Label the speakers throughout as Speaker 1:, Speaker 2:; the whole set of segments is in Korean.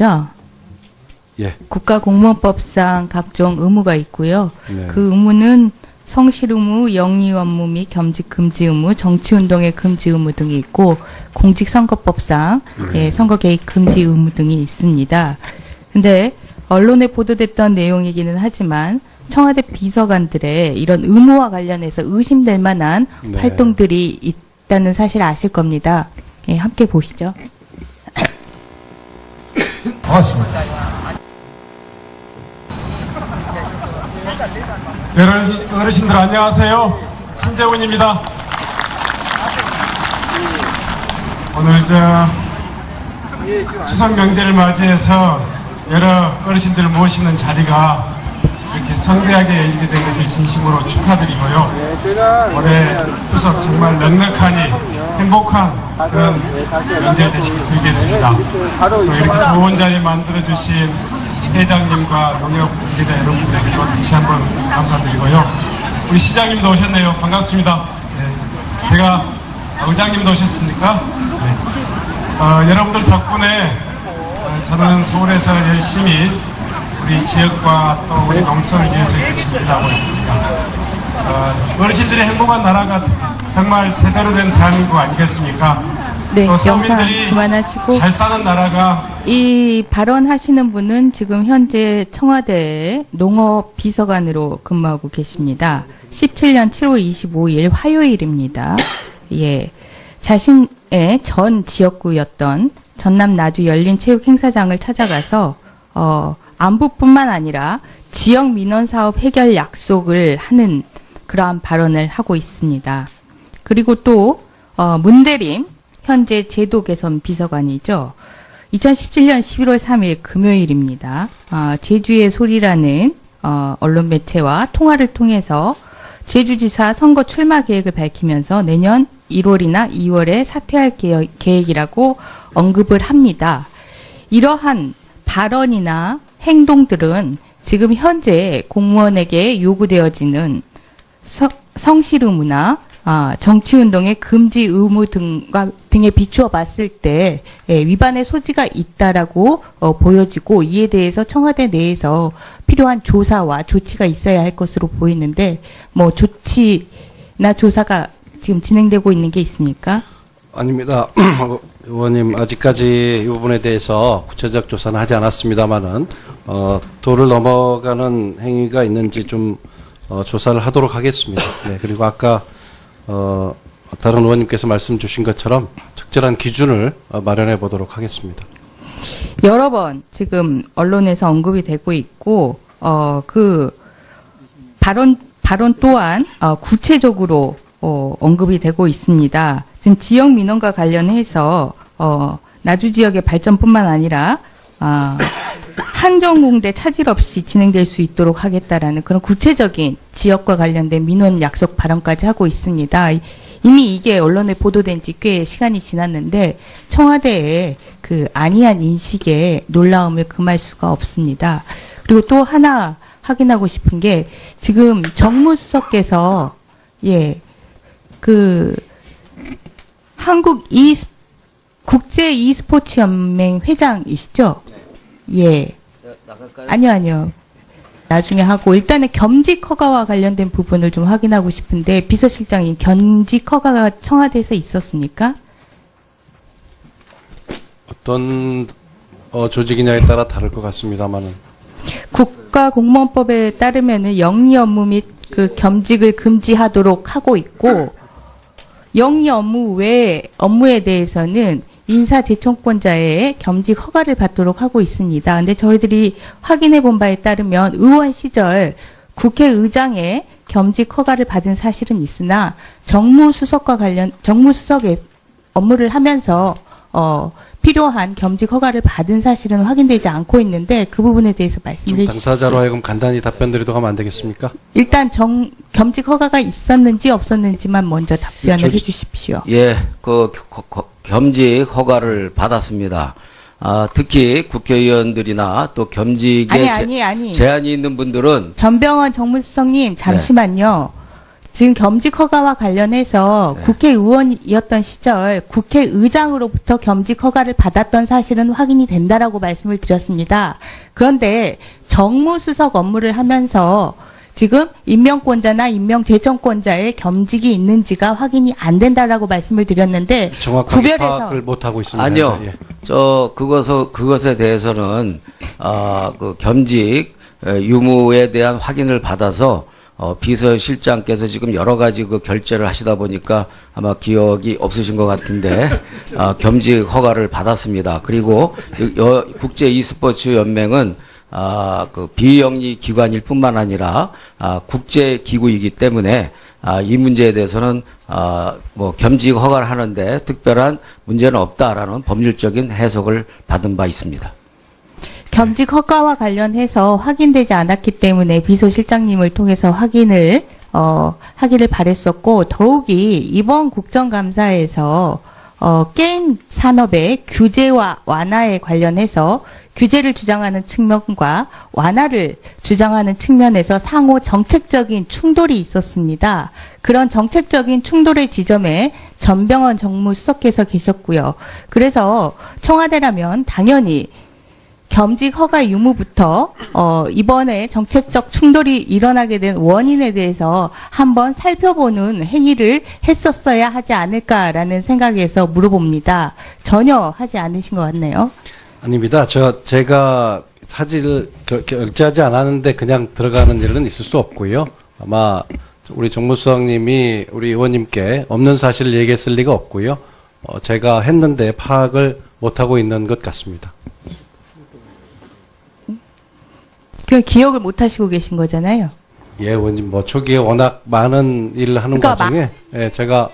Speaker 1: 거죠?
Speaker 2: 예.
Speaker 1: 국가공무원법상 각종 의무가 있고요.
Speaker 2: 네.
Speaker 1: 그 의무는 성실 의무, 영리 업무 및 겸직 금지 의무, 정치운동의 금지 의무 등이 있고 공직선거법상 예, 선거 개입 금지 의무 등이 있습니다. 근데 언론에 보도됐던 내용이기는 하지만 청와대 비서관들의 이런 의무와 관련해서 의심될 만한
Speaker 2: 네.
Speaker 1: 활동들이 있다는 사실 아실 겁니다. 예, 함께 보시죠.
Speaker 3: 반갑습니다. 어르신들 안녕하세요. 신재훈입니다. 오늘 추석 명절을 맞이해서 여러 어르신들을 모시는 자리가 이렇게 성대하게 열리게 된 것을 진심으로 축하드리고요. 올해 추석 정말 넉넉하니 행복한 그런 명절 되시길 빌겠습니다. 또 이렇게 좋은 자리 만들어주신 회장님과 농협 관계자 여러분들에게도 다시 한번 감사드리고요. 우리 시장님도 오셨네요. 반갑습니다. 네. 제가 의장님도 오셨습니까? 네. 여러분들 덕분에 저는 서울에서 열심히 우리 지역과 또 우리 농촌을 위해서 일하고 있습니다. 어르신들의 행복한 나라가 정말 제대로 된 대한민국 아니겠습니까?
Speaker 1: 네,
Speaker 3: 또
Speaker 1: 영상
Speaker 3: 서민들이
Speaker 1: 그만하시고
Speaker 3: 잘 사는 나라가
Speaker 1: 이 발언하시는 분은 지금 현재 청와대 농업비서관으로 근무하고 계십니다. 17년 7월 25일 화요일입니다. 예, 자신의 전 지역구였던 전남 나주 열린체육행사장을 찾아가서 안보뿐만 아니라 지역 민원 사업 해결 약속을 하는 그러한 발언을 하고 있습니다. 그리고 또 문대림 현재 제도 개선 비서관이죠. 2017년 11월 3일 금요일입니다. 제주의 소리라는 언론 매체와 통화를 통해서 제주지사 선거 출마 계획을 밝히면서 내년 1월이나 2월에 사퇴할 계획이라고 언급을 합니다. 이러한 발언이나 행동들은 지금 현재 공무원에게 요구되어지는 성실 의무나 정치운동의 금지 의무 등에 비추어 봤을 때 위반의 소지가 있다라고 보여지고 이에 대해서 청와대 내에서 필요한 조사와 조치가 있어야 할 것으로 보이는데 뭐 조치나 조사가 지금 진행되고 있는 게 있습니까?
Speaker 2: 아닙니다. 의원님, 아직까지 이 부분에 대해서 구체적 조사는 하지 않았습니다만은, 도를 넘어가는 행위가 있는지 좀, 조사를 하도록 하겠습니다. 네, 그리고 아까, 다른 의원님께서 말씀 주신 것처럼 적절한 기준을 마련해 보도록 하겠습니다.
Speaker 1: 여러 번 지금 언론에서 언급이 되고 있고, 그 발언 또한, 구체적으로, 언급이 되고 있습니다. 지금 지역 민원과 관련해서 나주 지역의 발전뿐만 아니라 한정공대 차질 없이 진행될 수 있도록 하겠다라는 그런 구체적인 지역과 관련된 민원 약속 발언까지 하고 있습니다. 이미 이게 언론에 보도된 지 꽤 시간이 지났는데 청와대의 그 안이한 인식에 놀라움을 금할 수가 없습니다. 그리고 또 하나 확인하고 싶은 게 지금 정무수석께서 한국 국제 e스포츠 연맹 회장이시죠? 예. 아니요. 나중에 하고 일단은 겸직 허가와 관련된 부분을 좀 확인하고 싶은데 비서실장님 겸직 허가가 청와대에서 있었습니까?
Speaker 2: 어떤 조직이냐에 따라 다를 것 같습니다만은.
Speaker 1: 국가공무원법에 따르면은 영리 업무 및 그 겸직을 금지하도록 하고 있고 영리 업무 외 업무에 대해서는 인사재청권자의 겸직 허가를 받도록 하고 있습니다. 근데 저희들이 확인해 본 바에 따르면 의원 시절 국회의장의 겸직 허가를 받은 사실은 있으나 정무수석의 업무를 하면서 필요한 겸직 허가를 받은 사실은 확인되지 않고 있는데 그 부분에 대해서 말씀을 해주십시오.
Speaker 2: 당사자로 하여금 간단히 답변드리도록 하면 안 되겠습니까?
Speaker 1: 일단 겸직 허가가 있었는지 없었는지만 먼저 답변을 해주십시오.
Speaker 4: 예, 겸직 허가를 받았습니다. 특히 국회의원들이나 또 겸직에
Speaker 1: 아니.
Speaker 4: 제한이 있는 분들은
Speaker 1: 전병헌 정무수석님 잠시만요. 지금 겸직 허가와 관련해서 국회의원이었던 시절 국회의장으로부터 겸직 허가를 받았던 사실은 확인이 된다라고 말씀을 드렸습니다. 그런데 정무수석 업무를 하면서 지금 임명권자나 임명제청권자의 겸직이 있는지가 확인이 안 된다라고 말씀을 드렸는데
Speaker 2: 정확하게
Speaker 1: 구별해서
Speaker 2: 파악을 못 하고 있습니다.
Speaker 4: 아니요.
Speaker 2: 예.
Speaker 4: 그것에 대해서는, 그 겸직 유무에 대한 확인을 받아서, 비서실장께서 지금 여러 가지 그 결재를 하시다 보니까 아마 기억이 없으신 것 같은데, 겸직 허가를 받았습니다. 그리고 국제 e스포츠 연맹은 그 비영리 기관일 뿐만 아니라 국제 기구이기 때문에 이 문제에 대해서는 뭐 겸직 허가를 하는데 특별한 문제는 없다라는 법률적인 해석을 받은 바 있습니다.
Speaker 1: 겸직 허가와 관련해서 확인되지 않았기 때문에 비서실장님을 통해서 하기를 바랬었고, 더욱이 이번 국정감사에서 게임 산업의 규제와 완화에 관련해서 규제를 주장하는 측면과 완화를 주장하는 측면에서 상호 정책적인 충돌이 있었습니다. 그런 정책적인 충돌의 지점에 전병헌 정무수석께서 계셨고요. 그래서 청와대라면 당연히 겸직 허가 유무부터 이번에 정책적 충돌이 일어나게 된 원인에 대해서 한번 살펴보는 행위를 했었어야 하지 않을까라는 생각에서 물어봅니다. 전혀 하지 않으신 것 같네요.
Speaker 2: 아닙니다. 제가 사직을 결제하지 않았는데 그냥 들어가는 일은 있을 수 없고요. 아마 우리 정무수석님이 우리 의원님께 없는 사실을 얘기했을 리가 없고요. 제가 했는데 파악을 못하고 있는 것 같습니다.
Speaker 1: 그 기억을 못 하시고 계신 거잖아요.
Speaker 2: 예, 의원님, 뭐, 초기에 워낙 많은 일을 하는
Speaker 1: 그러니까
Speaker 2: 과정에, 예, 제가,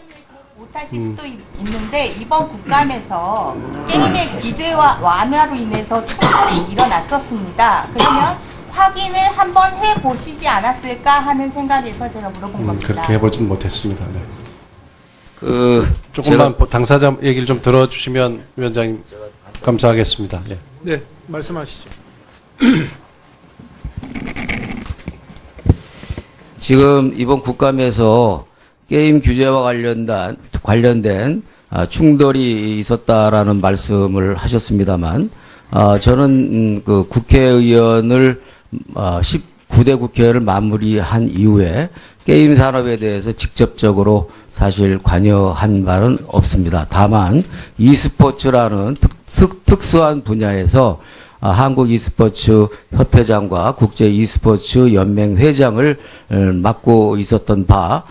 Speaker 1: 못하실 수도 있는데 이번 국감에서 게임의 규제와 완화로 인해서 충돌이 일어났었습니다. 그러면 확인을 한번 해보시지 않았을까 하는 생각에서 제가 물어본 겁니다.
Speaker 2: 그렇게 해보진 못했습니다. 네.
Speaker 4: 제가
Speaker 2: 조금만 당사자 얘기를 좀 들어주시면 위원장님 감사하겠습니다. 예.
Speaker 5: 네, 말씀하시죠.
Speaker 4: 지금 이번 국감에서 게임 규제와 관련된 충돌이 있었다라는 말씀을 하셨습니다만, 저는 그 국회의원을 19대 국회를 마무리한 이후에 게임 산업에 대해서 직접적으로 사실 관여한 바는 없습니다. 다만 e스포츠라는 특수한 분야에서 한국 e스포츠 협회장과 국제 e스포츠 연맹 회장을 맡고 있었던 바,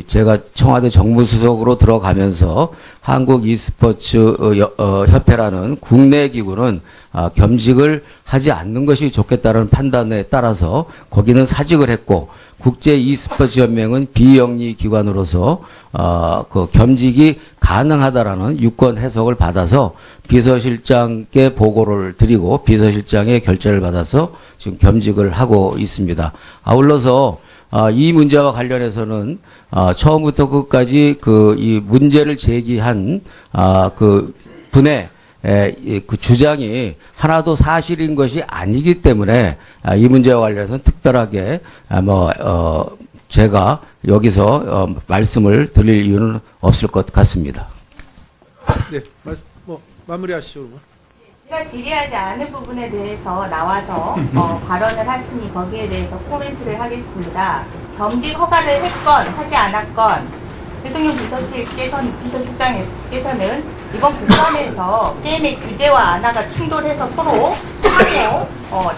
Speaker 4: 제가 청와대 정무수석으로 들어가면서 한국 e스포츠 협회라는 국내 기구는 겸직을 하지 않는 것이 좋겠다는 판단에 따라서 거기는 사직을 했고, 국제 e스포츠 연맹은 비영리 기관으로서 그 겸직이 가능하다라는 유권 해석을 받아서 비서실장께 보고를 드리고 비서실장의 결재를 받아서 지금 겸직을 하고 있습니다. 아울러서 이 문제와 관련해서는 처음부터 끝까지 이 문제를 제기한 그 분의 그 주장이 하나도 사실인 것이 아니기 때문에 이 문제와 관련해서는 특별하게 제가 여기서 말씀을 드릴 이유는 없을 것 같습니다.
Speaker 5: 네, 마무리하시죠, 그러면.
Speaker 1: 제가 질의하지 않은 부분에 대해서 나와서 발언을 하시니 거기에 대해서 코멘트를 하겠습니다. 겸직 허가를 했건 하지 않았건 대통령 비서실장께서는 이번 국감에서 게임의 규제와 완화가 충돌해서 서로 상호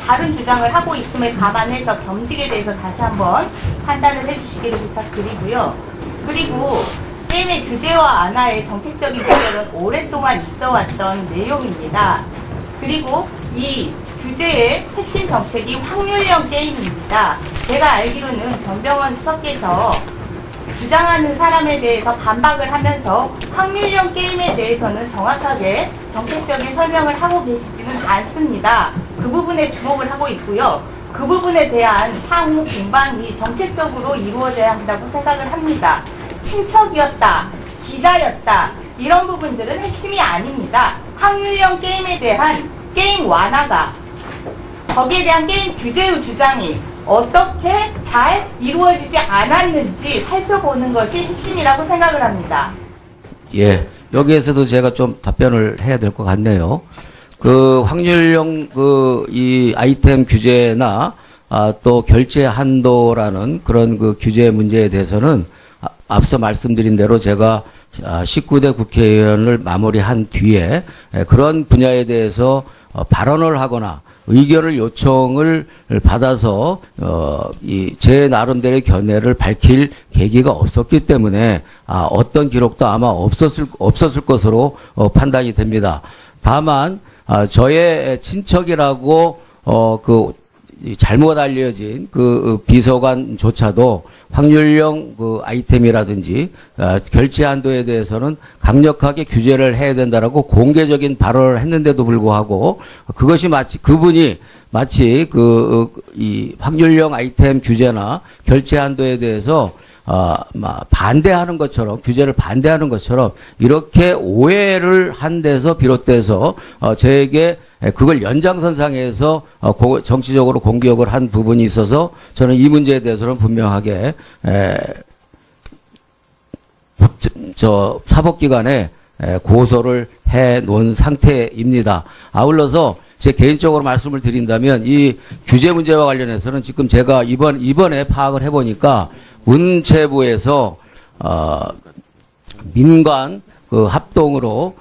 Speaker 1: 다른 주장을 하고 있음을 감안해서 겸직에 대해서 다시 한번 판단을 해주시기를 부탁드리고요. 그리고 게임의 규제와 완화의 정책적인 구별은 오랫동안 있어왔던 내용입니다. 그리고 이 규제의 핵심 정책이 확률형 게임입니다. 제가 알기로는 전병헌 수석께서 주장하는 사람에 대해서 반박을 하면서 확률형 게임에 대해서는 정확하게 정책적인 설명을 하고 계시지는 않습니다. 그 부분에 주목을 하고 있고요. 그 부분에 대한 상호 공방이 정책적으로 이루어져야 한다고 생각을 합니다. 친척이었다, 기자였다, 이런 부분들은 핵심이 아닙니다. 확률형 게임에 대한 게임 완화가, 거기에 대한 게임 규제의 주장이 어떻게 잘 이루어지지 않았는지 살펴보는 것이 핵심이라고 생각을 합니다.
Speaker 4: 예, 여기에서도 제가 좀 답변을 해야 될 것 같네요. 그 확률형 이 아이템 규제나 또 결제 한도라는 그런 그 규제 문제에 대해서는 앞서 말씀드린 대로 제가 19대 국회의원을 마무리한 뒤에 그런 분야에 대해서 발언을 하거나 의견을 요청을 받아서 제 나름대로의 견해를 밝힐 계기가 없었기 때문에 어떤 기록도 아마 없었을 것으로 판단이 됩니다. 다만 저의 친척이라고 잘못 알려진 그 비서관조차도 확률형 그 아이템이라든지 결제 한도에 대해서는 강력하게 규제를 해야 된다라고 공개적인 발언을 했는데도 불구하고 그것이 그분이 마치 이 확률형 아이템 규제나 결제 한도에 대해서 반대하는 것처럼 규제를 반대하는 것처럼 이렇게 오해를 한 데서 비롯돼서 저에게 그걸 연장선상에서 정치적으로 공격을 한 부분이 있어서 저는 이 문제에 대해서는 분명하게 사법기관에 고소를 해 놓은 상태입니다. 아울러서 제 개인적으로 말씀을 드린다면 이 규제 문제와 관련해서는 지금 제가 이번에 파악을 해보니까 문체부에서 민관 합동으로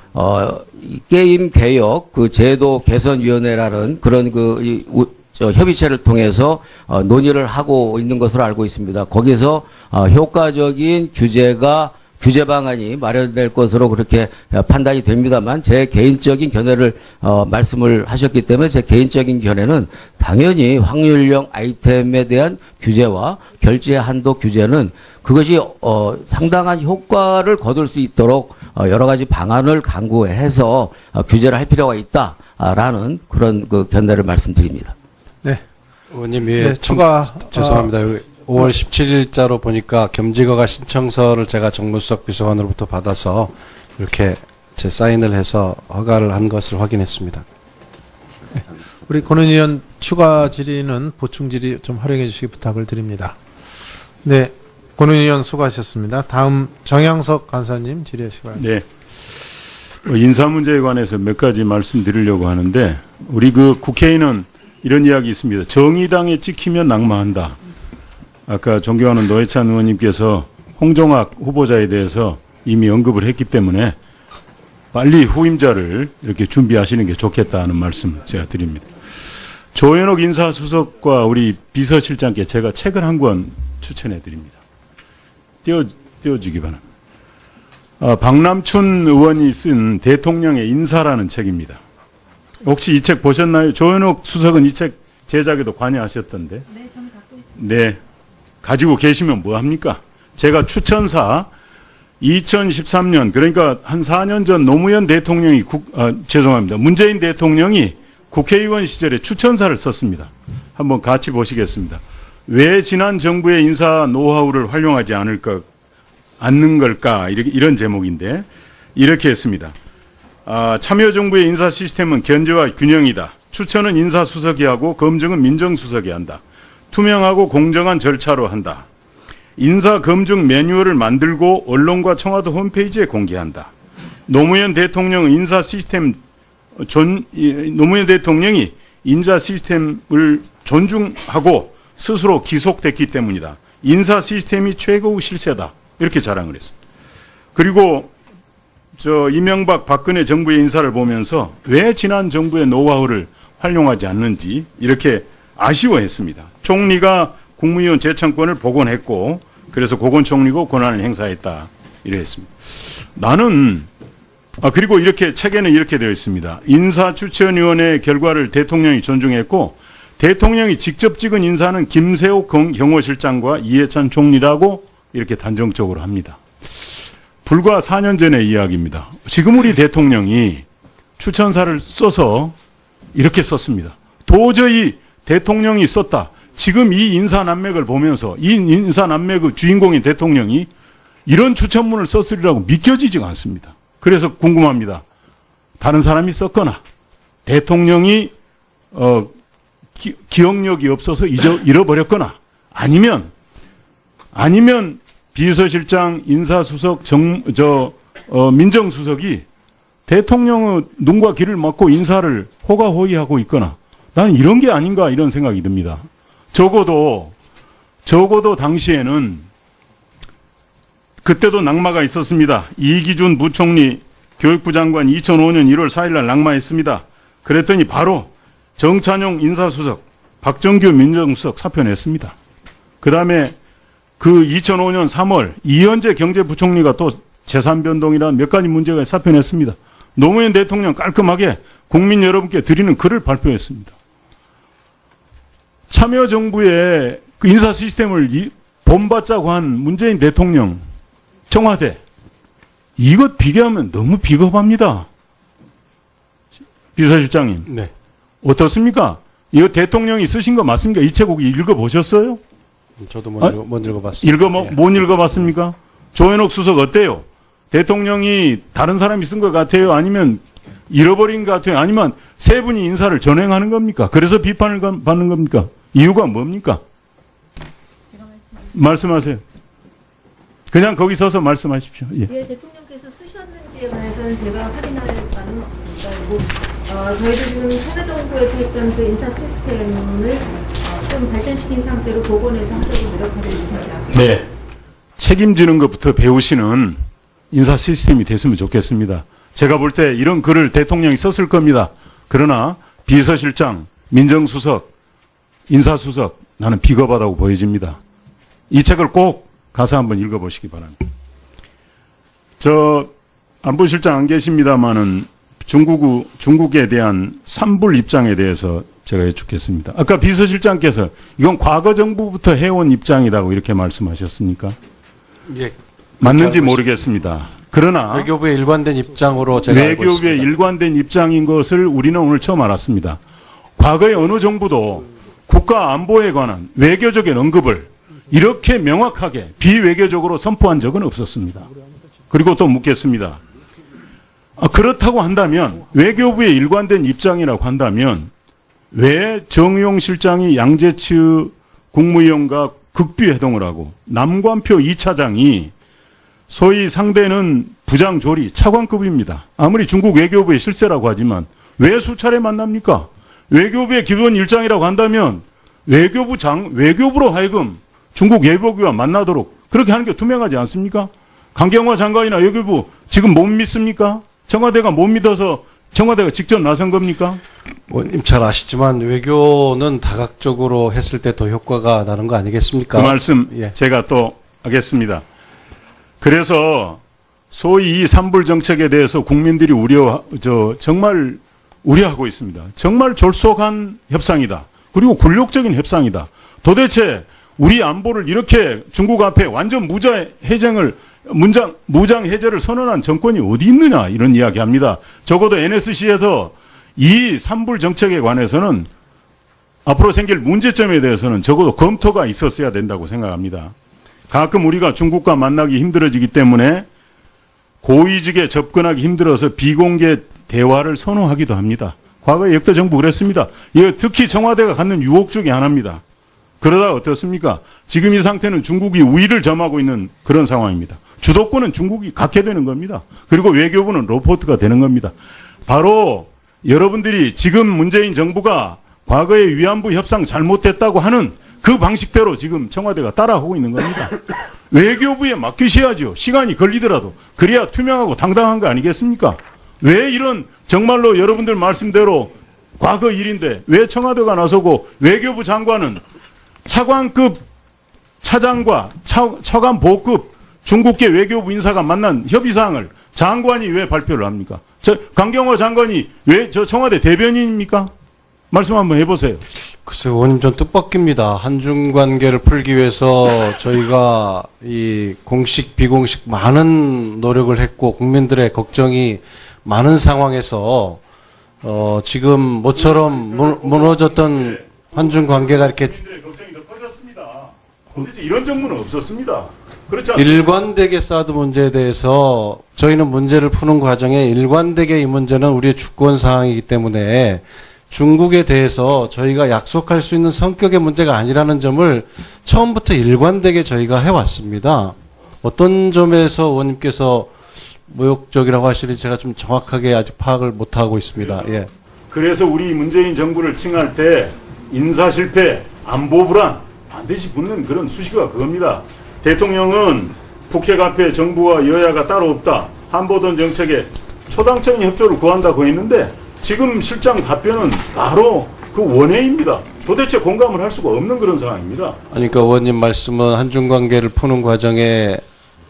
Speaker 4: 이 게임 개혁 제도 개선위원회라는 그런 협의체를 통해서 논의를 하고 있는 것으로 알고 있습니다. 거기서 효과적인 규제 방안이 마련될 것으로 그렇게 판단이 됩니다만 제 개인적인 견해를 말씀을 하셨기 때문에 제 개인적인 견해는 당연히 확률형 아이템에 대한 규제와 결제 한도 규제는 그것이 상당한 효과를 거둘 수 있도록 여러 가지 방안을 강구해서 규제를 할 필요가 있다라는 그런 견해를 말씀드립니다.
Speaker 5: 네.
Speaker 2: 의원님,
Speaker 5: 네, 추가
Speaker 2: 죄송합니다. 5월 17일자로 보니까 겸직허가 신청서를 제가 정무수석 비서관으로부터 받아서 이렇게 제 사인을 해서 허가를 한 것을 확인했습니다.
Speaker 5: 우리 권은 의원 추가 질의는 보충 질의 좀 활용해 주시기 부탁을 드립니다. 네, 권은 의원 수고하셨습니다. 다음 정양석 간사님 질의하시기 바랍니다.
Speaker 6: 네. 인사 문제에 관해서 몇 가지 말씀드리려고 하는데 우리 국회의는 이런 이야기 있습니다. 정의당에 찍히면 낙마한다. 아까 존경하는 노회찬 의원님께서 홍종학 후보자에 대해서 이미 언급을 했기 때문에 빨리 후임자를 이렇게 준비하시는 게 좋겠다는 말씀 제가 드립니다. 조현옥 인사수석과 우리 비서실장께 제가 책을 한 권 추천해 드립니다. 띄워주기 바랍니다. 박남춘 의원이 쓴 대통령의 인사라는 책입니다. 혹시 이 책 보셨나요? 조현옥 수석은 이 책 제작에도 관여하셨던데. 네, 저는 갖고 있습니다. 네. 가지고 계시면 뭐합니까? 제가 추천사 2013년 그러니까 한 4년 전 노무현 대통령이 죄송합니다. 문재인 대통령이 국회의원 시절에 추천사를 썼습니다. 한번 같이 보시겠습니다. 왜 지난 정부의 인사 노하우를 활용하지 않는 걸까? 이런 제목인데 이렇게 했습니다. 참여정부의 인사 시스템은 견제와 균형이다. 추천은 인사수석이 하고 검증은 민정수석이 한다. 투명하고 공정한 절차로 한다. 인사 검증 매뉴얼을 만들고 언론과 청와대 홈페이지에 공개한다. 노무현 대통령이 인사 시스템을 존중하고 스스로 기속됐기 때문이다. 인사 시스템이 최고의 실세다. 이렇게 자랑을 했습니다. 그리고 이명박 박근혜 정부의 인사를 보면서 왜 지난 정부의 노하우를 활용하지 않는지 이렇게 아쉬워했습니다. 총리가 국무위원 재청권을 복원했고 그래서 고건총리고 권한을 행사했다. 이랬습니다. 나는 그리고 이렇게 책에는 이렇게 되어 있습니다. 인사추천위원회 결과를 대통령이 존중했고 대통령이 직접 찍은 인사는 김세옥 경호실장과 이해찬 총리라고 이렇게 단정적으로 합니다. 불과 4년 전의 이야기입니다. 지금 우리 대통령이 추천사를 써서 이렇게 썼습니다. 도저히 대통령이 썼다. 지금 이 인사난맥을 보면서 이 인사난맥의 주인공인 대통령이 이런 추천문을 썼으리라고 믿겨지지가 않습니다. 그래서 궁금합니다. 다른 사람이 썼거나 대통령이 기억력이 없어서 잃어버렸거나 아니면 비서실장, 인사수석, 민정수석이 대통령의 눈과 귀를 막고 인사를 호가호위하고 있거나 나는 이런 게 아닌가 이런 생각이 듭니다. 적어도 당시에는 그때도 낙마가 있었습니다. 이기준 부총리 교육부 장관 2005년 1월 4일 날 낙마했습니다. 그랬더니 바로 정찬용 인사수석, 박정규 민정수석 사표냈습니다. 그 다음에 그 2005년 3월 이현재 경제부총리가 또 재산변동이라는 몇 가지 문제가 사표냈습니다. 노무현 대통령 깔끔하게 국민 여러분께 드리는 글을 발표했습니다. 참여정부의 그 인사 시스템을 본받자고 한 문재인 대통령, 청와대, 이것 비교하면 너무 비겁합니다. 비서실장님.
Speaker 2: 네.
Speaker 6: 어떻습니까? 이거 대통령이 쓰신 거 맞습니까? 이 책 혹시 읽어보셨어요?
Speaker 2: 저도 못 읽어봤습니다.
Speaker 6: 못 읽어봤습니까? 조현옥 수석 어때요? 대통령이 다른 사람이 쓴 것 같아요? 아니면 잃어버린 것 같아요? 아니면 세 분이 인사를 전행하는 겁니까? 그래서 비판을 받는 겁니까? 이유가 뭡니까? 말씀하세요. 그냥 거기 서서 말씀하십시오. 예.
Speaker 7: 예, 대통령께서 쓰셨는지에 관해서는 제가 확인할 바는 없습니다. 그리고 저희도 지금 참여정부에서 했던 그 인사 시스템을 좀 발전시킨 상태로 복원해서 하려고 노력하고 있습니다.
Speaker 6: 네. 책임지는 것부터 배우시는 인사 시스템이 됐으면 좋겠습니다. 제가 볼 때 이런 글을 대통령이 썼을 겁니다. 그러나 비서실장, 민정수석, 인사수석 나는 비겁하다고 보여집니다. 이 책을 꼭 가서 한번 읽어보시기 바랍니다. 저 안보실장 안 계십니다마는 중국에 대한 산불 입장에 대해서 제가 여쭙겠습니다. 아까 비서실장께서 이건 과거 정부부터 해온 입장이라고 이렇게 말씀하셨습니까?
Speaker 2: 예.
Speaker 6: 맞는지 모르겠습니다. 그러나
Speaker 2: 외교부의 일관된 입장으로 제가 알고 있습니다.
Speaker 6: 외교부의 일관된 입장인 것을 우리는 오늘 처음 알았습니다. 과거의 어느 정부도 국가 안보에 관한 외교적인 언급을 이렇게 명확하게 비외교적으로 선포한 적은 없었습니다. 그리고 또 묻겠습니다. 그렇다고 한다면 외교부의 일관된 입장이라고 한다면 왜 정의용 실장이 양재츠 국무위원과 극비회동을 하고 남관표 2차장이 소위 상대는 부장조리 차관급입니다. 아무리 중국 외교부의 실세라고 하지만 왜 수차례 만납니까? 외교부의 기본 일정이라고 한다면 외교부로 하여금 중국 외교부와 만나도록 그렇게 하는 게 투명하지 않습니까? 강경화 장관이나 외교부 지금 못 믿습니까? 청와대가 못 믿어서 청와대가 직접 나선 겁니까?
Speaker 2: 의원님 잘 아시지만 외교는 다각적으로 했을 때 더 효과가 나는 거 아니겠습니까?
Speaker 6: 그 말씀
Speaker 2: 예.
Speaker 6: 제가 또 하겠습니다. 그래서 소위 이 산불 정책에 대해서 국민들이 정말 우려하고 있습니다. 정말 졸속한 협상이다. 그리고 굴욕적인 협상이다. 도대체 우리 안보를 이렇게 중국 앞에 완전 무장 해제를 선언한 정권이 어디 있느냐 이런 이야기합니다. 적어도 NSC에서 이 산불 정책에 관해서는 앞으로 생길 문제점에 대해서는 적어도 검토가 있었어야 된다고 생각합니다. 가끔 우리가 중국과 만나기 힘들어지기 때문에 고위직에 접근하기 힘들어서 비공개 대화를 선호하기도 합니다. 과거에 역대 정부 그랬습니다. 특히 청와대가 갖는 유혹 중에 하나입니다. 그러다가 어떻습니까? 지금 이 상태는 중국이 우위를 점하고 있는 그런 상황입니다. 주도권은 중국이 갖게 되는 겁니다. 그리고 외교부는 로포트가 되는 겁니다. 바로 여러분들이 지금 문재인 정부가 과거에 위안부 협상 잘못됐다고 하는 그 방식대로 지금 청와대가 따라하고 있는 겁니다. 외교부에 맡기셔야죠. 시간이 걸리더라도. 그래야 투명하고 당당한 거 아니겠습니까? 왜 이런 정말로 여러분들 말씀대로 과거 일인데 왜 청와대가 나서고 외교부 장관은 차관급 차장과 처관 보급 중국계 외교부 인사가 만난 협의사항을 장관이 왜 발표를 합니까? 강경화 장관이 왜 청와대 대변인입니까? 말씀 한번 해보세요.
Speaker 2: 글쎄요, 의원님 좀 뜻밖입니다. 한중 관계를 풀기 위해서 저희가 이 공식, 비공식 많은 노력을 했고 국민들의 걱정이 많은 상황에서 지금 모처럼 무너졌던 한중 관계가 이렇게
Speaker 6: 걱정이 더 커졌습니다. 도대체 이런 정부는 없었습니다. 그렇지 않습니까?
Speaker 2: 일관되게 사드 문제에 대해서 저희는 문제를 푸는 과정에 일관되게 이 문제는 우리의 주권 사항이기 때문에 중국에 대해서 저희가 약속할 수 있는 성격의 문제가 아니라는 점을 처음부터 일관되게 저희가 해왔습니다. 어떤 점에서 의원님께서 모욕적이라고 하시는지 제가 좀 정확하게 아직 파악을 못하고 있습니다. 예.
Speaker 6: 그래서 우리 문재인 정부를 칭할 때 인사 실패, 안보 불안 반드시 붙는 그런 수식어가 그겁니다. 대통령은 북핵 앞에 정부와 여야가 따로 없다. 한보던 정책에 초당적인 협조를 구한다고 했는데 지금 실장 답변은 바로 그 원해입니다. 도대체 공감을 할 수가 없는 그런 상황입니다.
Speaker 2: 아니, 그러니까 의원님 말씀은 한중 관계를 푸는 과정에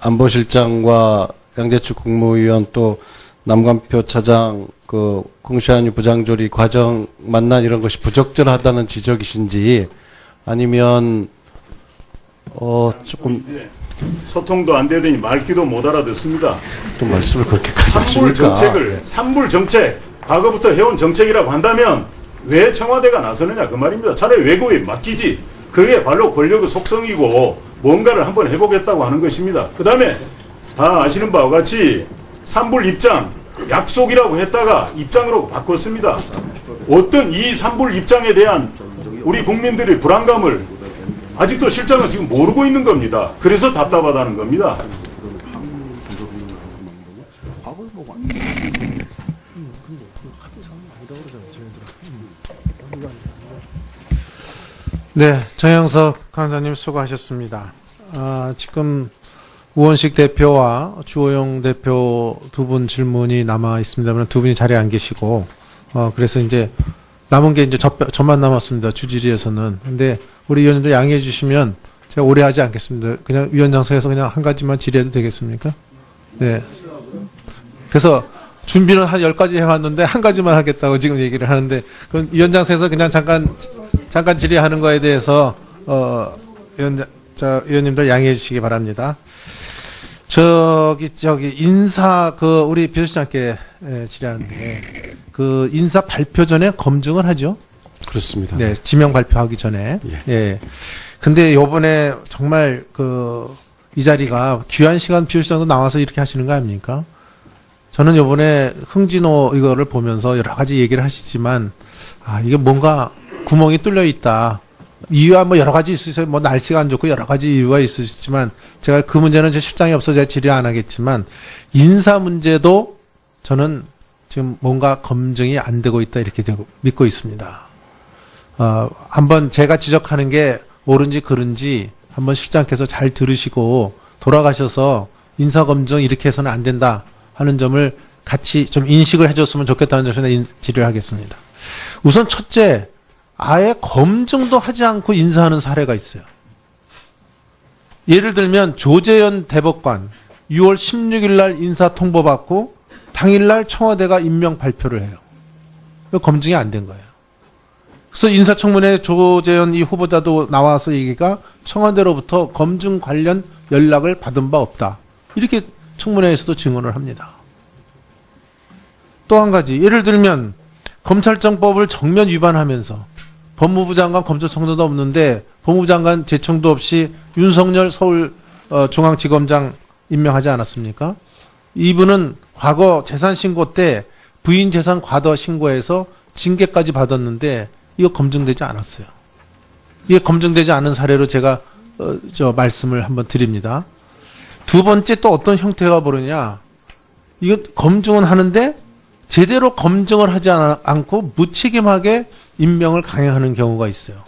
Speaker 2: 안보실장과 양재춘 국무위원 또 남관표 차장 그 공시환유 부장조리 과정 만난 이런 것이 부적절하다는 지적이신지 아니면 조금
Speaker 6: 소통도 안 되더니 말귀도 못 알아듣습니다.
Speaker 2: 또 말씀을 그렇게까지 하십니까?
Speaker 6: 산불 정책, 과거부터 해온 정책이라고 한다면 왜 청와대가 나서느냐 그 말입니다. 차라리 외국에 맡기지. 그게 바로 권력의 속성이고 뭔가를 한번 해보겠다고 하는 것입니다. 그 다음에 다 아시는 바와 같이 산불 입장, 약속이라고 했다가 입장으로 바꿨습니다. 어떤 이 산불 입장에 대한 우리 국민들의 불안감을 아직도 실장은 지금 모르고 있는 겁니다. 그래서 답답하다는 겁니다.
Speaker 5: 네, 정영석 간사님 수고하셨습니다. 지금 우원식 대표와 주호영 대표 두 분 질문이 남아 있습니다만 두 분이 자리에 안 계시고, 그래서 이제 남은 게 이제 저만 남았습니다. 주질의에서는. 근데 우리 위원님도 양해해 주시면 제가 오래 하지 않겠습니다. 그냥 위원장석에서 그냥 한 가지만 질의해도 되겠습니까? 네. 그래서 준비는 한 10가지 해왔는데 한 가지만 하겠다고 지금 얘기를 하는데, 그럼 위원장석에서 그냥 잠깐 질의하는 거에 대해서, 위원님들 양해해 주시기 바랍니다. 인사, 우리 비서실장께 질의하는데, 인사 발표 전에 검증을 하죠?
Speaker 2: 그렇습니다.
Speaker 5: 네, 지명 발표하기 전에.
Speaker 2: 예.
Speaker 5: 예. 근데 요번에 정말 이 자리가 귀한 시간 비서실장도 나와서 이렇게 하시는 거 아닙니까? 저는 요번에 흥진호 이거를 보면서 여러 가지 얘기를 하시지만, 이게 뭔가 구멍이 뚫려 있다. 이유와 여러 가지 있으세요. 날씨가 안 좋고 여러 가지 이유가 있으시지만, 제가 그 문제는 제 실장이 없어서 제가 질의 안 하겠지만, 인사 문제도 저는 지금 뭔가 검증이 안 되고 있다 이렇게 믿고 있습니다. 한번 제가 지적하는 게 옳은지 그른지 한번 실장께서 잘 들으시고 돌아가셔서 인사 검증 이렇게 해서는 안 된다 하는 점을 같이 좀 인식을 해줬으면 좋겠다는 점에서 질의를 하겠습니다. 우선 첫째, 아예 검증도 하지 않고 인사하는 사례가 있어요. 예를 들면 조재현 대법관 6월 16일 날 인사 통보받고 당일날 청와대가 임명 발표를 해요. 검증이 안 된 거예요. 그래서 인사청문회 조재현 이 후보자도 나와서 얘기가 청와대로부터 검증 관련 연락을 받은 바 없다. 이렇게 청문회에서도 증언을 합니다. 또 한 가지, 예를 들면 검찰청법을 정면 위반하면서 법무부 장관 검찰총장도 없는데 법무부 장관 제청도 없이 윤석열 서울중앙지검장 임명하지 않았습니까? 이분은 과거 재산신고 때 부인 재산 과도 신고해서 징계까지 받았는데 이거 검증되지 않았어요. 이게 검증되지 않은 사례로 제가 말씀을 한번 드립니다. 두 번째 또 어떤 형태가 벌어냐? 이거 검증은 하는데 제대로 검증을 하지 않고 무책임하게 임명을 강행하는 경우가 있어요.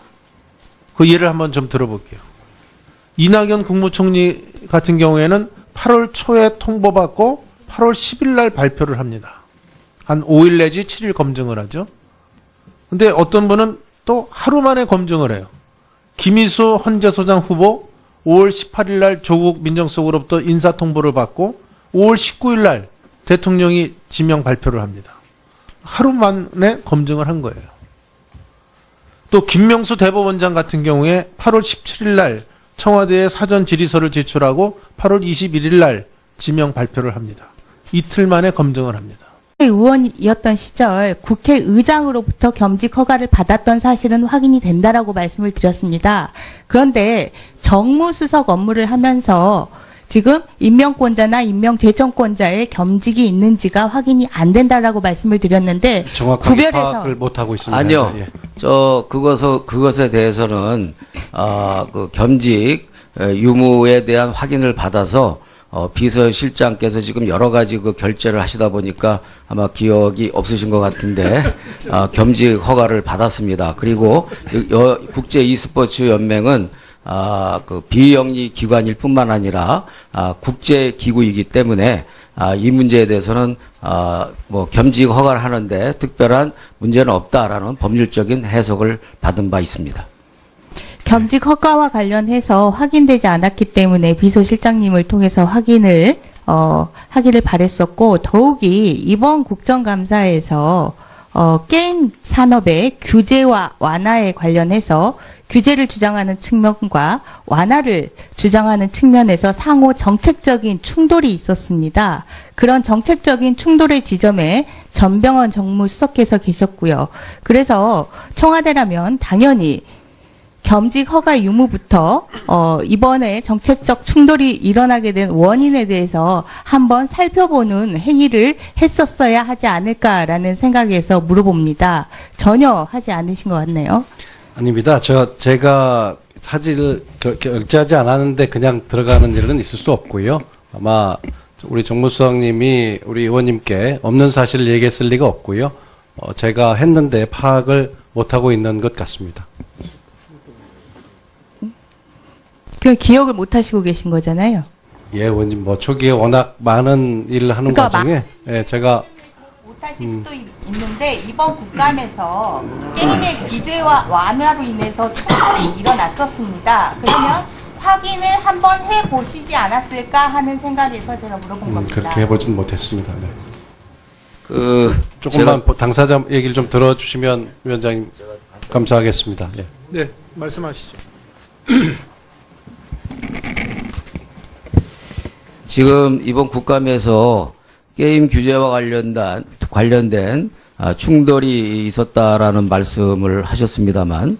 Speaker 5: 그 예를 한번 좀 들어볼게요. 이낙연 국무총리 같은 경우에는 8월 초에 통보받고 8월 10일 날 발표를 합니다. 한 5일 내지 7일 검증을 하죠. 근데 어떤 분은 또 하루 만에 검증을 해요. 김희수 헌재소장 후보 5월 18일 날 조국 민정수석으로부터 인사 통보를 받고 5월 19일 날 대통령이 지명 발표를 합니다. 하루 만에 검증을 한 거예요. 또 김명수 대법원장 같은 경우에 8월 17일 날 청와대에 사전 질의서를 제출하고 8월 21일 날 지명 발표를 합니다. 이틀 만에 검증을 합니다.
Speaker 1: 의원이었던 시절 국회의장으로부터 겸직 허가를 받았던 사실은 확인이 된다라고 말씀을 드렸습니다. 그런데 정무수석 업무를 하면서 지금 임명권자나 임명제청권자의 겸직이 있는지가 확인이 안 된다라고 말씀을 드렸는데
Speaker 2: 정확하게
Speaker 1: 구별해서
Speaker 2: 파악을 못 하고 있습니다.
Speaker 4: 아니요.
Speaker 2: 예.
Speaker 4: 그것에 대해서는 그 겸직 유무에 대한 확인을 받아서 비서실장께서 지금 여러 가지 그 결재를 하시다 보니까 아마 기억이 없으신 것 같은데 겸직 허가를 받았습니다. 그리고 국제 e스포츠 연맹은 그 비영리 기관일 뿐만 아니라 국제 기구이기 때문에 이 문제에 대해서는 뭐 겸직 허가를 하는데 특별한 문제는 없다라는 법률적인 해석을 받은 바 있습니다.
Speaker 1: 겸직 허가와 관련해서 확인되지 않았기 때문에 비서실장님을 통해서 하기를 바랬었고, 더욱이 이번 국정감사에서 게임 산업의 규제와 완화에 관련해서 규제를 주장하는 측면과 완화를 주장하는 측면에서 상호 정책적인 충돌이 있었습니다. 그런 정책적인 충돌의 지점에 전병헌 정무수석께서 계셨고요. 그래서 청와대라면 당연히 겸직 허가 유무부터 이번에 정책적 충돌이 일어나게 된 원인에 대해서 한번 살펴보는 행위를 했었어야 하지 않을까라는 생각에서 물어봅니다. 전혀 하지 않으신 것 같네요.
Speaker 2: 아닙니다. 제가 사직을 결재하지 않았는데 그냥 들어가는 일은 있을 수 없고요. 아마 우리 정무수석님이 우리 의원님께 없는 사실을 얘기했을 리가 없고요. 제가 했는데 파악을 못하고 있는 것 같습니다.
Speaker 1: 그 기억을 못 하시고 계신 거잖아요.
Speaker 2: 예, 의원님, 뭐, 초기에 워낙 많은 일을 하는
Speaker 1: 그러니까
Speaker 2: 과정에, 예, 제가,
Speaker 1: 못하실 수도 있는데 이번 국감에서 게임의 규제와 완화로 인해서 충돌이 일어났었습니다. 그러면 확인을 한번 해보시지 않았을까 하는 생각에서 제가 물어본 겁니다.
Speaker 2: 그렇게 해보진 못했습니다. 네.
Speaker 4: 제가
Speaker 2: 조금만 당사자 얘기를 좀 들어주시면 위원장님 감사하겠습니다. 예.
Speaker 5: 네, 말씀하시죠.
Speaker 4: 지금 이번 국감에서 게임 규제와 관련된 충돌이 있었다라는 말씀을 하셨습니다만,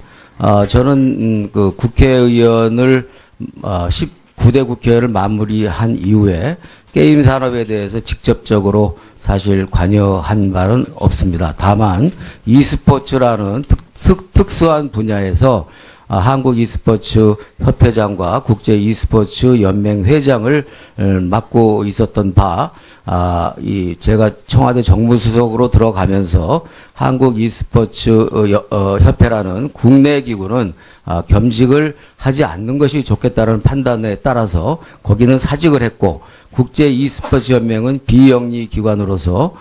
Speaker 4: 저는 그 국회의원을 19대 국회를 마무리한 이후에 게임 산업에 대해서 직접적으로 사실 관여한 바는 없습니다. 다만 e스포츠라는 특수한 분야에서 한국 e스포츠 협회장과 국제 e스포츠 연맹 회장을 맡고 있었던 바, 제가 청와대 정무수석으로 들어가면서 한국 e스포츠 협회라는 국내 기구는 겸직을 하지 않는 것이 좋겠다는 판단에 따라서 거기는 사직을 했고, 국제 e스포츠 연맹은 비영리 기관으로서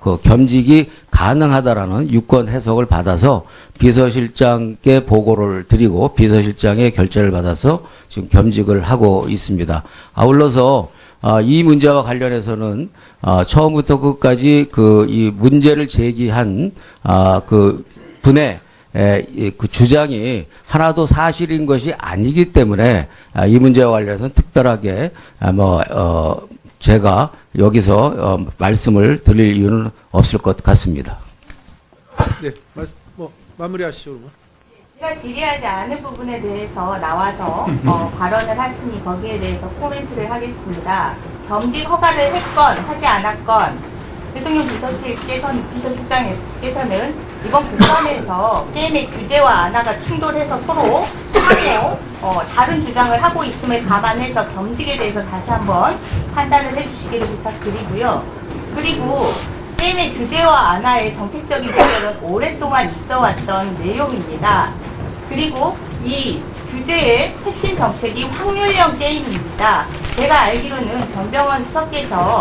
Speaker 4: 그 겸직이 가능하다라는 유권 해석을 받아서 비서실장께 보고를 드리고 비서실장의 결재를 받아서 지금 겸직을 하고 있습니다. 아울러서 이 문제와 관련해서는 처음부터 끝까지 이 문제를 제기한 그 분의 그 주장이 하나도 사실인 것이 아니기 때문에 이 문제와 관련해서는 특별하게 제가 여기서 말씀을 드릴 이유는 없을 것 같습니다.
Speaker 5: 네, 마무리하시죠, 그러면.
Speaker 1: 제가 질의하지 않은 부분에 대해서 나와서 발언을 하시니 거기에 대해서 코멘트를 하겠습니다. 겸직 허가를 했건 하지 않았건 대통령 비서실장께서는 이번 국감에서 게임의 규제와 완화가 충돌해서 서로 다른 주장을 하고 있음을 감안해서 겸직에 대해서 다시 한번 판단을 해주시기를 부탁드리고요. 그리고 게임의 규제와 완화의 정책적인 구별은 오랫동안 있어왔던 내용입니다. 그리고 이 규제의 핵심 정책이 확률형 게임입니다. 제가 알기로는 전병헌 수석께서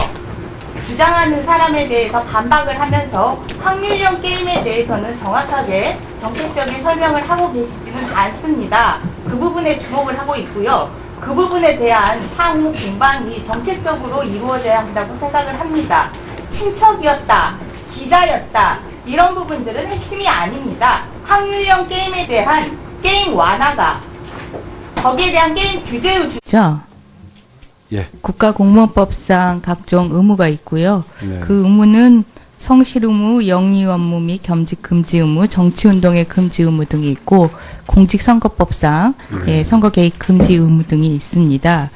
Speaker 1: 주장하는 사람에 대해서 반박을 하면서 확률형 게임에 대해서는 정확하게 정책적인 설명을 하고 계시지는 않습니다. 그 부분에 주목을 하고 있고요. 그 부분에 대한 상호 공방이 정책적으로 이루어져야 한다고 생각을 합니다. 친척이었다, 기자였다, 이런 부분들은 핵심이 아닙니다. 확률형 게임에 대한 게임 완화가 거기에 대한 게임 규제의 주죠.
Speaker 2: 예.
Speaker 1: 국가공무원법상 각종 의무가 있고요.
Speaker 2: 네.
Speaker 1: 그 의무는 성실 의무, 영리 업무 및 겸직 금지 의무, 정치운동의 금지 의무 등이 있고 공직선거법상 선거 개입 금지 의무 등이 있습니다.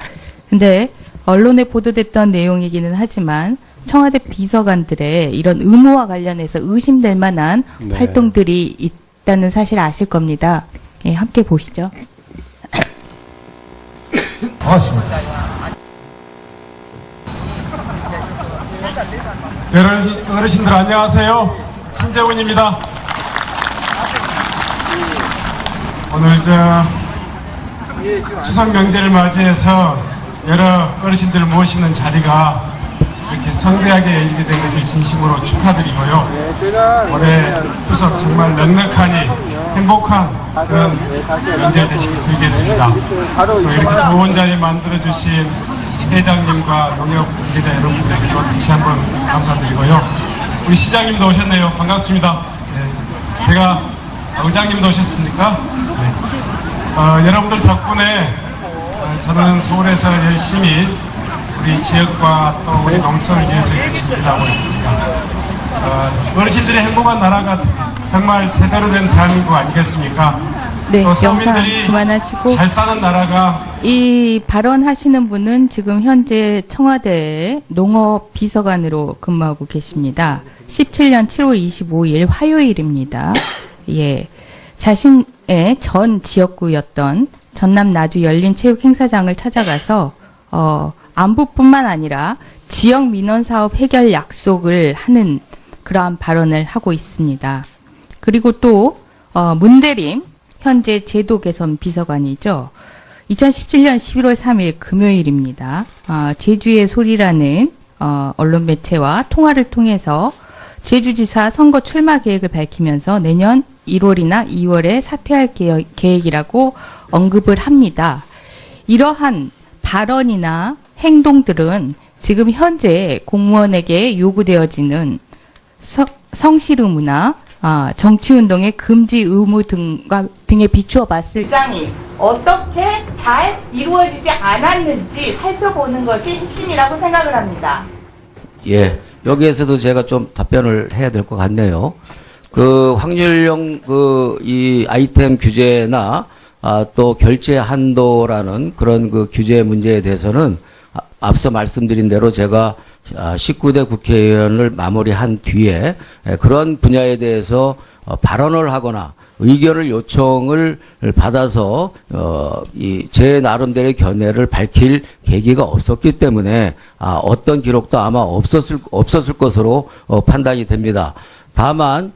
Speaker 1: 근데 언론에 보도됐던 내용이기는 하지만 청와대 비서관들의 이런 의무와 관련해서 의심될 만한
Speaker 2: 네.
Speaker 1: 활동들이 있다는 사실 아실 겁니다. 예, 함께 보시죠.
Speaker 3: 반갑습니다. 어르신들 안녕하세요. 신재훈입니다. 오늘 추석 명절을 맞이해서 여러 어르신들을 모시는 자리가 이렇게 성대하게 열리게 된 것을 진심으로 축하드리고요. 올해 추석 정말 넉넉하니 행복한 그런 명절 되시길 빌겠습니다. 또 이렇게 좋은 자리 만들어주신 회장님과 농협 관계자 여러분들에게도 다시 한번 감사드리고요. 우리 시장님도 오셨네요. 반갑습니다. 네. 제가 의장님도 오셨습니까? 네. 여러분들 덕분에 저는 서울에서 열심히 우리 지역과 또 우리 농촌을 위해서 열심히 일하고 있습니다. 어르신들의 행복한 나라가 정말 제대로 된 대한민국 아니겠습니까?
Speaker 1: 네,
Speaker 3: 또
Speaker 1: 영상
Speaker 3: 서민들이
Speaker 1: 그만하시고
Speaker 3: 잘 사는 나라가
Speaker 1: 이 발언하시는 분은 지금 현재 청와대 농업 비서관으로 근무하고 계십니다. 17년 7월 25일 화요일입니다. 예. 자신의 전 지역구였던 전남 나주 열린체육행사장을 찾아가서 안부뿐만 아니라 지역 민원 사업 해결 약속을 하는 그러한 발언을 하고 있습니다. 그리고 또 문대림 현재 제도 개선 비서관이죠. 2017년 11월 3일 금요일입니다. 제주의 소리라는 언론 매체와 통화를 통해서 제주지사 선거 출마 계획을 밝히면서 내년 1월이나 2월에 사퇴할 계획이라고 언급을 합니다. 이러한 발언이나 행동들은 지금 현재 공무원에게 요구되어지는 성실 의무나 정치운동의 금지 의무 등에 비추어 봤을 장이 어떻게 잘 이루어지지 않았는지 살펴보는 것이 핵심이라고 생각을 합니다.
Speaker 4: 예, 여기에서도 제가 좀 답변을 해야 될 것 같네요. 그 확률형 이 아이템 규제나 또 결제 한도라는 그런 그 규제 문제에 대해서는 앞서 말씀드린 대로 제가 19대 국회의원을 마무리한 뒤에 그런 분야에 대해서 발언을 하거나 의견을 요청을 받아서 제 나름대로의 견해를 밝힐 계기가 없었기 때문에 어떤 기록도 아마 없었을 것으로 판단이 됩니다. 다만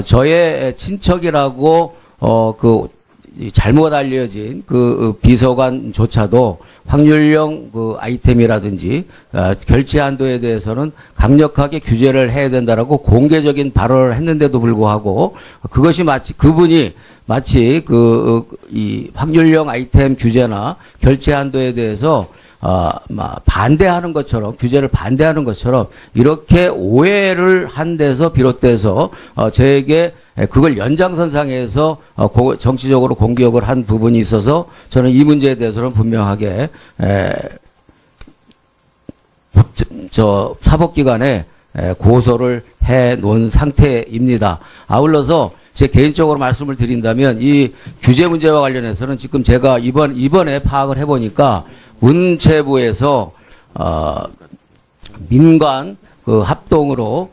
Speaker 4: 저의 친척이라고 잘못 알려진 그 비서관조차도 확률형 그 아이템이라든지 결제 한도에 대해서는 강력하게 규제를 해야 된다라고 공개적인 발언을 했는데도 불구하고 그것이 그분이 마치 이 확률형 아이템 규제나 결제 한도에 대해서 반대하는 것처럼 규제를 반대하는 것처럼 이렇게 오해를 한 데서 비롯돼서 저에게 그걸 연장선상에서 정치적으로 공격을 한 부분이 있어서 저는 이 문제에 대해서는 분명하게 사법기관에 고소를 해 놓은 상태입니다. 아울러서 제 개인적으로 말씀을 드린다면 이 규제 문제와 관련해서는 지금 제가 이번에 파악을 해보니까 문체부에서 민관 합동으로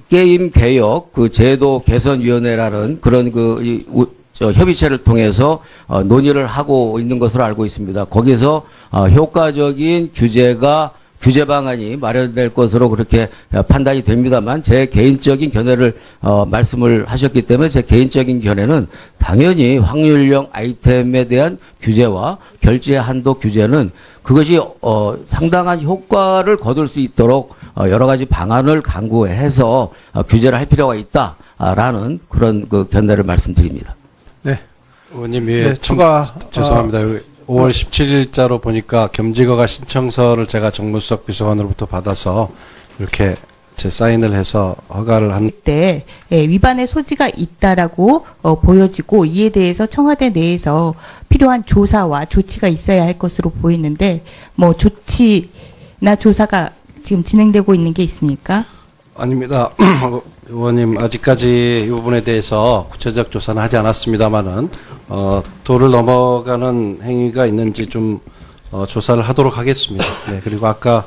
Speaker 4: 게임 개혁 제도 개선위원회라는 그런 협의체를 통해서 논의를 하고 있는 것으로 알고 있습니다. 거기서 효과적인 규제 방안이 마련될 것으로 그렇게 판단이 됩니다만 제 개인적인 견해를 말씀을 하셨기 때문에 제 개인적인 견해는 당연히 확률형 아이템에 대한 규제와 결제 한도 규제는 그것이 상당한 효과를 거둘 수 있도록 여러 가지 방안을 강구해서 규제를 할 필요가 있다라는 그런 견해를 말씀드립니다.
Speaker 5: 네.
Speaker 2: 의원님,
Speaker 5: 네, 추가
Speaker 2: 죄송합니다. 5월 17일자로 보니까 겸직허가 신청서를 제가 정무수석 비서관으로부터 받아서 이렇게 제 사인을 해서 허가를 한
Speaker 1: 때 위반의 소지가 있다라고 보여지고 이에 대해서 청와대 내에서 필요한 조사와 조치가 있어야 할 것으로 보이는데 뭐 조치나 조사가 지금 진행되고 있는 게 있습니까?
Speaker 2: 아닙니다. 의원님, 아직까지 이 부분에 대해서 구체적 조사는 하지 않았습니다만은 도를 넘어가는 행위가 있는지 좀 조사를 하도록 하겠습니다. 네, 그리고 아까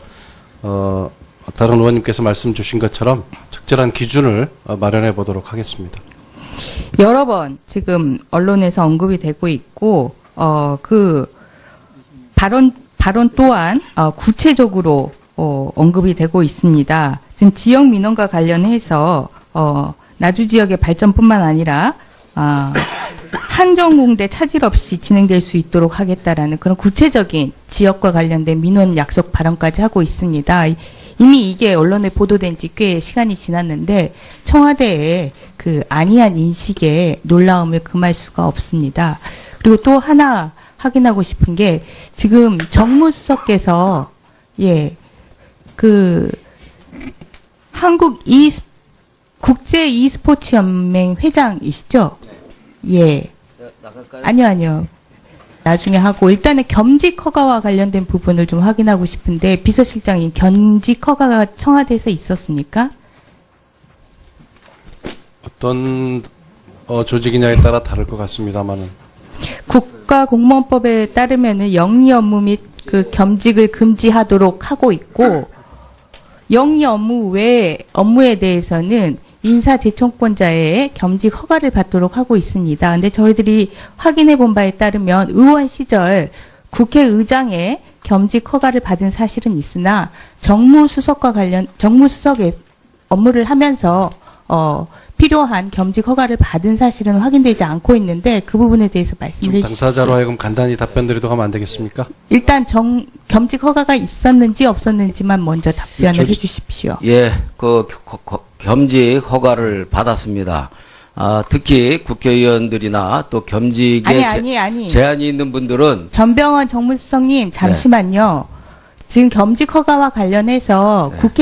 Speaker 2: 다른 의원님께서 말씀 주신 것처럼 적절한 기준을 마련해 보도록 하겠습니다.
Speaker 1: 여러 번 지금 언론에서 언급이 되고 있고, 그 발언 또한 구체적으로 언급이 되고 있습니다. 지금 지역 민원과 관련해서 나주 지역의 발전뿐만 아니라 한정공대 차질 없이 진행될 수 있도록 하겠다라는 그런 구체적인 지역과 관련된 민원 약속 발언까지 하고 있습니다. 이미 이게 언론에 보도된 지 꽤 시간이 지났는데 청와대의 그 안이한 인식에 놀라움을 금할 수가 없습니다. 그리고 또 하나 확인하고 싶은 게 지금 정무수석께서 그 한국 국제 e스포츠 연맹 회장이시죠? 예. 아니요. 나중에 하고 일단은 겸직 허가와 관련된 부분을 좀 확인하고 싶은데 비서실장님 겸직 허가가 청와대에서 있었습니까?
Speaker 2: 어떤 조직이냐에 따라 다를 것 같습니다만은
Speaker 1: 국가공무원법에 따르면은 영리 업무 및 그 겸직을 금지하도록 하고 있고 영리 업무 외 업무에 대해서는 인사재청권자의 겸직 허가를 받도록 하고 있습니다. 근데 저희들이 확인해 본 바에 따르면 의원 시절 국회의장의 겸직 허가를 받은 사실은 있으나 정무수석의 업무를 하면서 필요한 겸직 허가를 받은 사실은 확인되지 않고 있는데 그 부분에 대해서 말씀을
Speaker 2: 좀
Speaker 1: 해주십시오.
Speaker 2: 당사자로 하여금 간단히 답변드리도록 하면 안 되겠습니까?
Speaker 1: 일단 겸직 허가가 있었는지 없었는지만 먼저 답변을 해주십시오.
Speaker 4: 예, 그 겸직 허가를 받았습니다. 특히 국회의원들이나 또 겸직에
Speaker 1: 아니.
Speaker 4: 제한이 있는 분들은
Speaker 1: 전병헌 정무수석님 잠시만요. 지금 겸직 허가와 관련해서 국회